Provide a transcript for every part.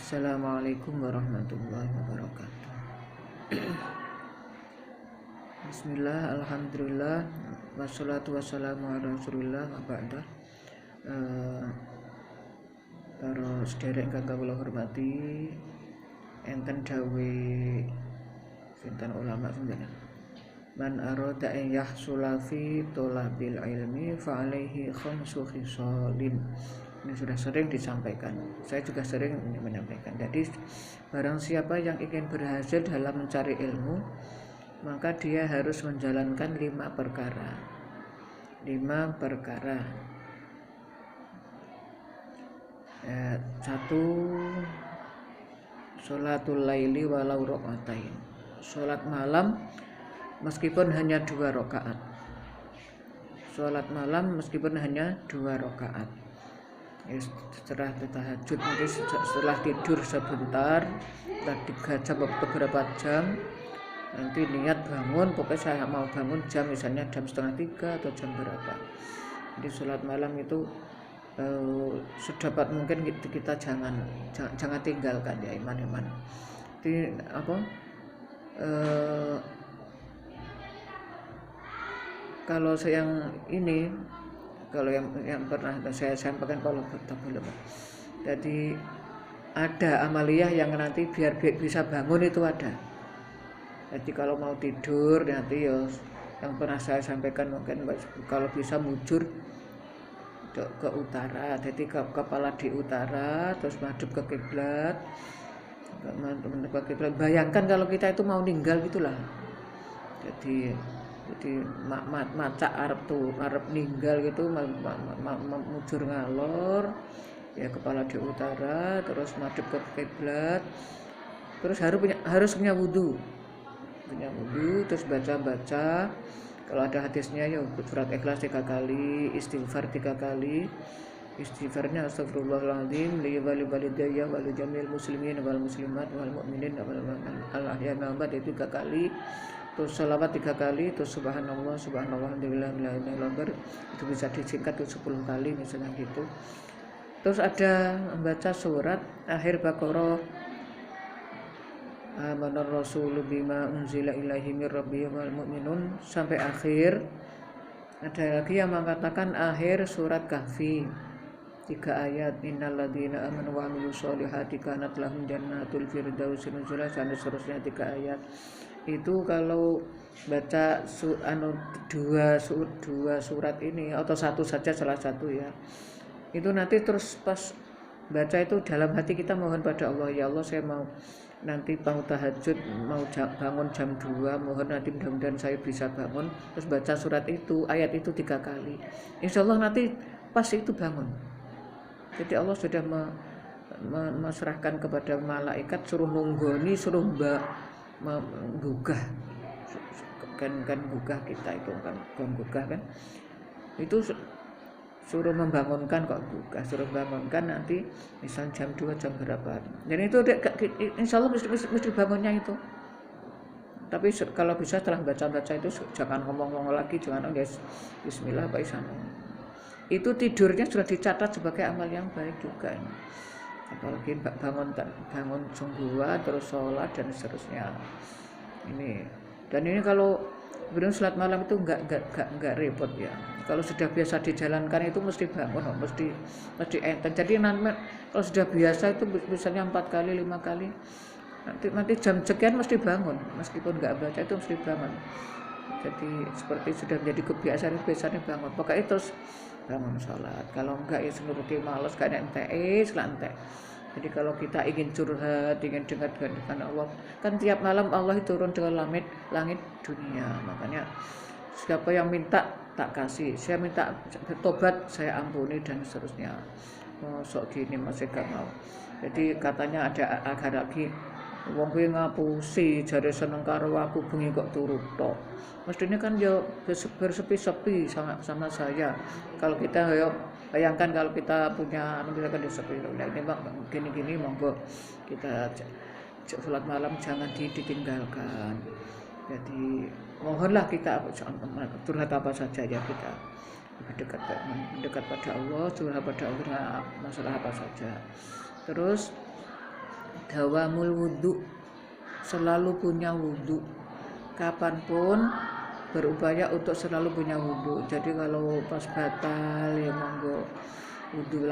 Assalamualaikum warahmatullahi wabarakatuh. Bismillah, alhamdulillah, wassalatu wassalamu ala rasulillah wa ba'da. Para sederek kakak kula hormati, enten dawe sinten ulama sinten. Man arada an yahsula fi thalabil ilmi fa alaihi khamsu khisalin. Ini sudah sering disampaikan, saya juga sering menyampaikan. Jadi barang siapa yang ingin berhasil dalam mencari ilmu, maka dia harus menjalankan 5 perkara. 5 perkara. 1. Sholatul laili walau rokaatain. Sholat malam meskipun hanya 2 rakaat. Sholat malam meskipun hanya 2 rakaat. Setelah tahajud, mungkin setelah tidur sebentar, tadi 3 jam beberapa jam, nanti niat bangun, pokoknya saya mau bangun jam misalnya jam 2:30 atau jam berapa. Jadi sholat malam itu sedapat mungkin kita jangan tinggalkan ya, iman-iman. Jadi kalau yang ini, kalau yang pernah saya sampaikan kalau belum, jadi ada amaliyah yang nanti biar bisa bangun itu ada. Jadi kalau mau tidur nanti ya, yang pernah saya sampaikan mungkin kalau bisa mujur ke utara, jadi kepala di utara, terus madhep ke kiblat. Bayangkan kalau kita itu mau ninggal gitulah. Jadi macak arep ninggal gitu, mujur ngalor ya, kepala di utara, terus madhep ke kiblat, terus harus punya wudu, terus baca kalau ada hadisnya ya, surat Ikhlas 3 kali, istighfar 3 kali. Istighfarnya astagfirullahaladzim li walidayya wal jamil muslimin wal muslimat wal mu'minin wal ahya wal amwat itu 3 kali. Terus sholawat 3 kali, terus subhanallah alhamdulillah itu bisa disingkat tuh 10 kali misalnya gitu. Terus ada membaca surat akhir Baqarah, amanar rasulu bima unzila ilaihi mir rabbihi wal mu'minun sampai akhir. Ada lagi yang mengatakan akhir surat Kahfi 3 ayat, innal ladzina amanu wa amilus sholihati kanat lahum jannatul firdausi nuzula, sampai seterusnya 3 ayat. Itu kalau baca dua surat ini atau satu saja salah satu ya, itu nanti terus pas baca itu dalam hati kita mohon pada Allah, ya Allah saya mau nanti mau tahajud, mau bangun jam 2, mohon nanti mudah-mudahan saya bisa bangun, terus baca surat itu, ayat itu 3 kali, insya Allah nanti pas itu bangun. Jadi Allah sudah meserahkan kepada malaikat, suruh nunggoni, suruh menggugah kan gugah kita itu kan gugah kan, itu suruh membangunkan, kok gugah, suruh bangunkan nanti misal jam 2 jam berapa, dan itu insya Allah mesti bangunnya itu. Tapi kalau bisa setelah baca itu jangan ngomong lagi, jangan guys bismillah Pak Isan. Itu tidurnya sudah dicatat sebagai amal yang baik juga ini. Apalagi bangun sungguhan, terus sholat dan seterusnya ini. Dan ini kalau belum sholat malam itu enggak repot ya. Kalau sudah biasa dijalankan itu mesti bangun, mesti enten. Jadi kalau sudah biasa itu misalnya 4 kali 5 kali, nanti jam sekian mesti bangun, meskipun enggak baca itu mesti bangun. Jadi seperti sudah menjadi kebiasaan bangun. Pokoknya terus bangun sholat. Kalau enggak ya senuruti malas kayak entek. Jadi kalau kita ingin curhat, ingin dengar dengan Allah, kan tiap malam Allah turun ke langit dunia. Makanya siapa yang minta tak kasih, saya minta tobat saya ampuni dan seterusnya. Sok gini masih gak mau. Jadi katanya ada agar lagi, wong kuwi ngapusi jare seneng karo aku, bengi kok turu tok. Mestinya kan ya bersepi-sepi sama saya. Kalau kita ya bayangkan kalau kita punya misalkan di sepi, nah ini bang gini monggo kita sholat malam jangan ditinggalkan. Jadi mohonlah kita curhat apa saja ya, kita mendekat pada Allah, curhat pada Allah masalah apa saja. Terus Dawamul wudu, selalu punya wudu. Kapanpun berupaya untuk selalu punya wudu. Jadi kalau pas batal ya monggo wudu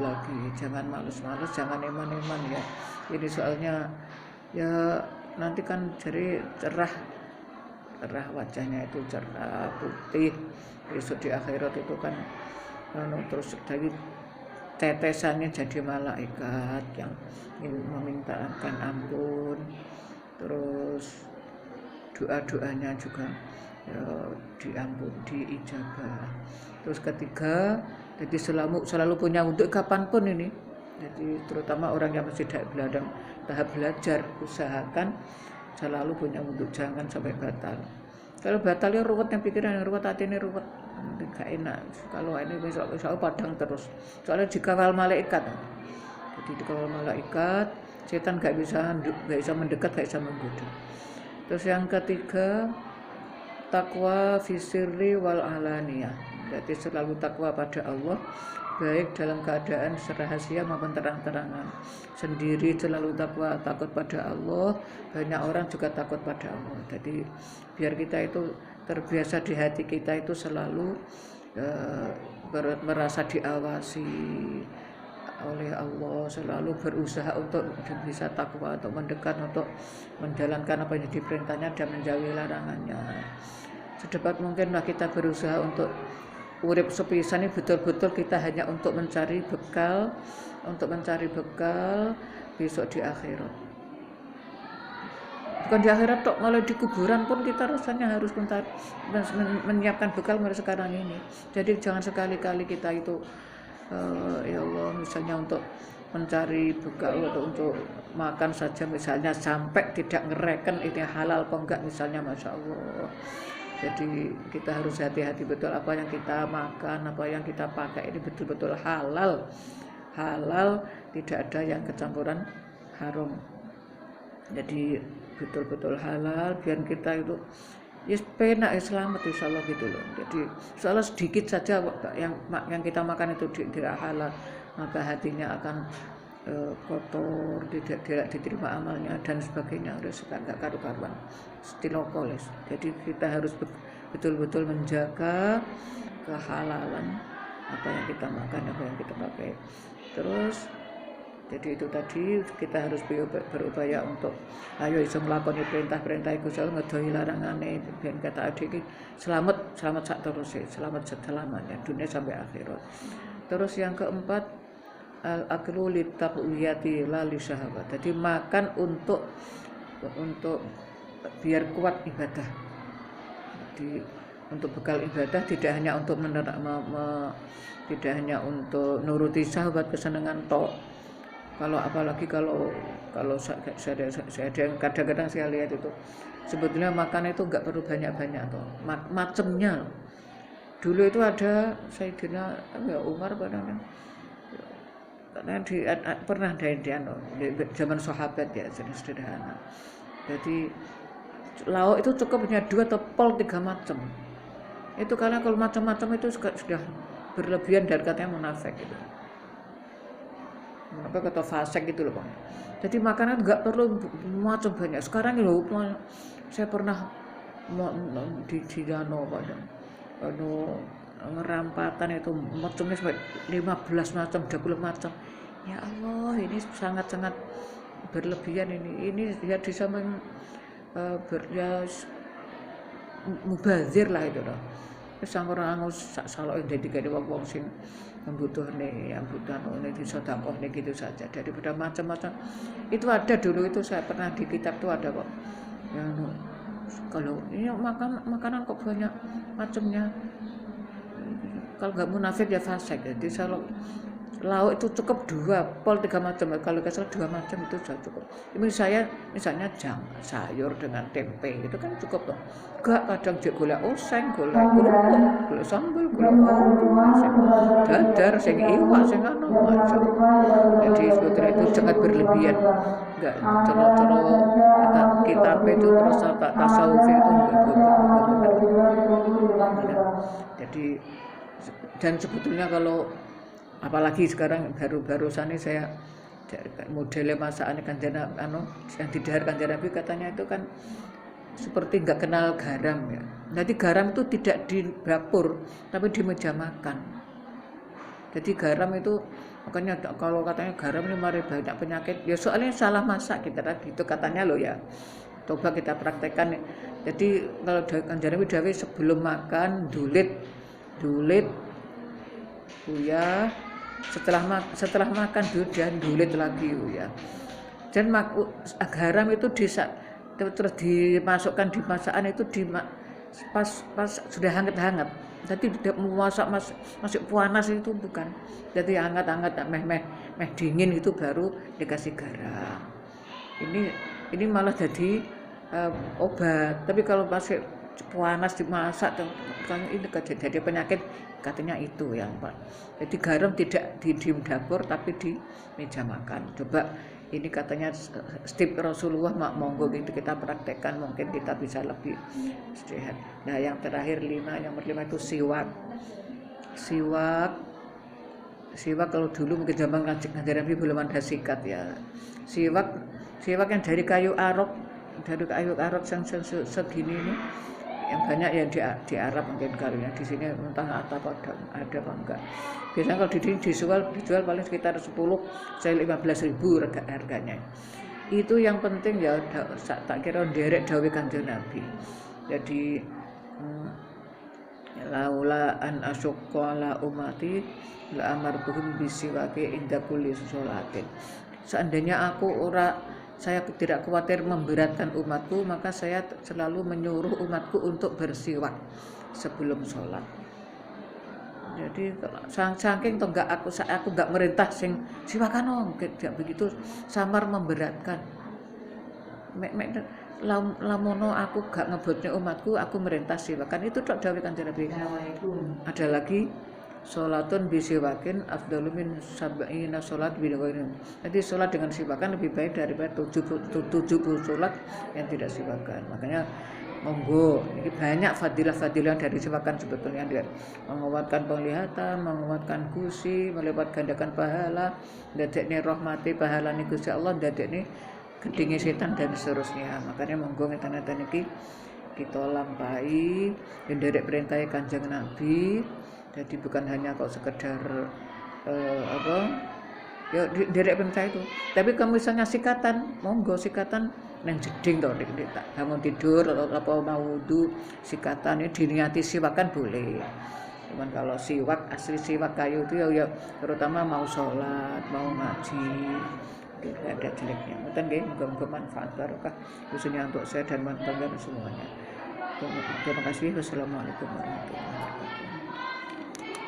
lagi. Jangan males-males, jangan eman-eman ya. Ini soalnya ya nanti kan jadi cerah wajahnya itu cerah putih. Besok di akhirat itu kan terus dari tetesannya jadi malaikat yang memintakan ampun, terus doa-doanya juga ya, diijabah. Terus ketiga, jadi selalu punya wudu kapanpun ini. Jadi terutama orang yang masih dalam tahap belajar, usahakan selalu punya wudu, jangan sampai batal. Kalau batalnya ruwet, yang pikiran yang ruwet, hati ini ruwet, gak enak. Kalau ini besok padang terus, soalnya dikawal malaikat. Jadi dikawal malaikat, setan gak bisa mendekat, gak bisa menggoda. Terus yang ketiga, takwa fisirri wal alaniyah. Jadi selalu takwa pada Allah, baik dalam keadaan rahasia maupun terang-terangan. Sendiri selalu takwa, takut pada Allah. Banyak orang juga takut pada Allah. Jadi biar kita itu terbiasa di hati kita itu selalu merasa diawasi oleh Allah, selalu berusaha untuk bisa takwa, untuk mendekat, untuk menjalankan apa yang diperintahnya dan menjauhi larangannya. Sedapat mungkinlah kita berusaha untuk urip sepisan ini betul-betul kita hanya untuk mencari bekal besok di akhirat. Bukan di akhirat tok, malah di kuburan pun kita rasanya harus menyiapkan bekal mulai sekarang ini. Jadi jangan sekali-kali kita itu ya Allah misalnya untuk mencari bekal atau untuk makan saja misalnya sampai tidak ngereken ini halal apa enggak misalnya, Masya Allah. Jadi kita harus hati-hati betul apa yang kita makan, apa yang kita pakai ini betul-betul halal, tidak ada yang kecampuran haram. Jadi betul-betul halal biar kita itu ya penak selamat insyaallah gitu loh. Jadi soalnya sedikit saja yang kita makan itu tidak halal, maka hatinya akan kotor, tidak diterima amalnya dan sebagainya, harus enggak karu-karuan stilokoles. Jadi kita harus betul-betul menjaga kehalalan apa yang kita makan, apa yang kita pakai. Terus jadi itu tadi kita harus berupaya untuk ayo iso nglakoni perintah-perintah Gusti Allah, ngedohi larangane ben kata iki selamat sak terus, selamat selamanya dunia sampai akhirat. Terus yang keempat, al-aklu litaqwiyati la li syahwat. Jadi makan untuk biar kuat ibadah. Jadi untuk bekal ibadah tidak hanya untuk tidak hanya untuk nuruti syahwat kesenangan tok. Apalagi kalau saya kadang-kadang saya lihat itu sebetulnya makan itu enggak perlu banyak-banyak toh. Macemnya. Dulu itu ada Sayyidina Umar karena pernah di zaman sahabat ya, jenis sederhana. Jadi lauk itu cukup hanya 2 atau 3 macam. Itu karena kalau macam-macam itu sudah berlebihan dan katanya munafik gitu. Apa kata fasik gitu loh Bang. Jadi makanan enggak perlu macam banyak. Sekarang loh saya pernah di Dano ngerampatan itu macamnya sampai 15 macam, 20 macam. Ya Allah, ini sangat-sangat berlebihan ini ya di samping mubazir lah itu loh. Wis orang angus sak saloke ndedikake wong sing membutuhne, yang butuhne disedekahne gitu saja. Daripada macam-macam. Itu ada dulu itu saya pernah di kitab tuh ada kok. Yang kalau ini makanan kok banyak macamnya. Kalau nggak munafik ya fasik. Jadi kalau lauk itu cukup 3 macam. Kalau kesel 2 macam itu sudah cukup. Ini saya misalnya sayur dengan tempe itu kan cukup toh. Enggak, kadang juga golek oseng, golek kerupuk, golek sambal, golek dadar, sing iwak, sing anu macam. Jadi sebetulnya itu sangat berlebihan. Enggak cara kita itu terus tasawuf itu enggak benar. Jadi dan sebetulnya kalau apalagi sekarang baru-barusan ini saya Modelnya masakan Kanjeng Nabi yang didahar Kanjeng Nabi katanya itu kan seperti nggak kenal garam ya. Jadi garam itu tidak di dapur tapi di meja makan. Jadi garam itu makanya kalau katanya garam ini mari banyak penyakit ya soalnya salah masak kita tadi itu katanya loh ya. Coba kita praktekkan. Jadi kalau Kanjeng Nabi dawuh sebelum makan dulit ya setelah makan dan dulit lagi ya. Dan garam itu terus dimasukkan di masakan itu pas sudah hangat-hangat. Jadi tidak memasak masih panas itu bukan. Jadi hangat-hangat meh dingin itu baru dikasih garam. Ini malah jadi obat. Tapi kalau masih panas dimasak kan ini jadi penyakit katanya itu yang Pak. Jadi garam tidak di dapur tapi di meja makan. Coba ini katanya tip Rasulullah monggo gitu kita praktekkan mungkin kita bisa lebih sehat. Nah yang terakhir yang kelima itu siwak kalau dulu mungkin zaman Kanjeng Nabi belum ada sikat ya. Siwak yang dari kayu arok yang segini ini yang banyak yang di Arab mungkin kalinya di sini entah ada apa enggak. Biasanya kalau di sini dijual paling sekitar 10 sampai 15.000 harganya. Itu yang penting ya tak kira derek dawuh Kanjeng Nabi. Jadi laula an asyqa la umati la amartuhum bisiwaki inda kulli sholatin. Seandainya saya tidak khawatir memberatkan umatku, maka saya selalu menyuruh umatku untuk bersiwak sebelum sholat. Jadi saking toh aku enggak merintah sing siwakan tidak begitu samar memberatkan. Lamono aku gak ngebutnya umatku, aku merintah siwakan itu tok dawuh Kanjeng Nabi. Ada lagi sholatun bisiwakin afdalu min sab'ina sholat bilghairin. Jadi sholat dengan siwakan lebih baik daripada 70 sholat yang tidak siwakan. Makanya monggo ini banyak fadilah-fadilah dari siwakan sebetulnya dia menguatkan penglihatan, menguatkan gusi, melipat gandakan pahala, ndadekne rahmati pahalane Gusti Allah, ndadekne gedinge setan dan seterusnya. Makanya monggo ngeten-ngeten iki kita lampahi nderek perintah Kanjeng Nabi. Jadi bukan hanya kok sekedar ya derek perintah itu. Tapi kalau misalnya sikatan, monggo sikatan nang jeding to tak bangun tidur atau apa mau wudu, sikatan ini diniati siwakan boleh. Cuman kalau asli siwak kayu itu ya terutama mau sholat, mau ngaji, tidak ada jeleknya. Mboten nggih, muga-muga manfaat barokah khususnya untuk saya dan panjenengan semuanya. Terima kasih. Wassalamualaikum warahmatullahi wabarakatuh.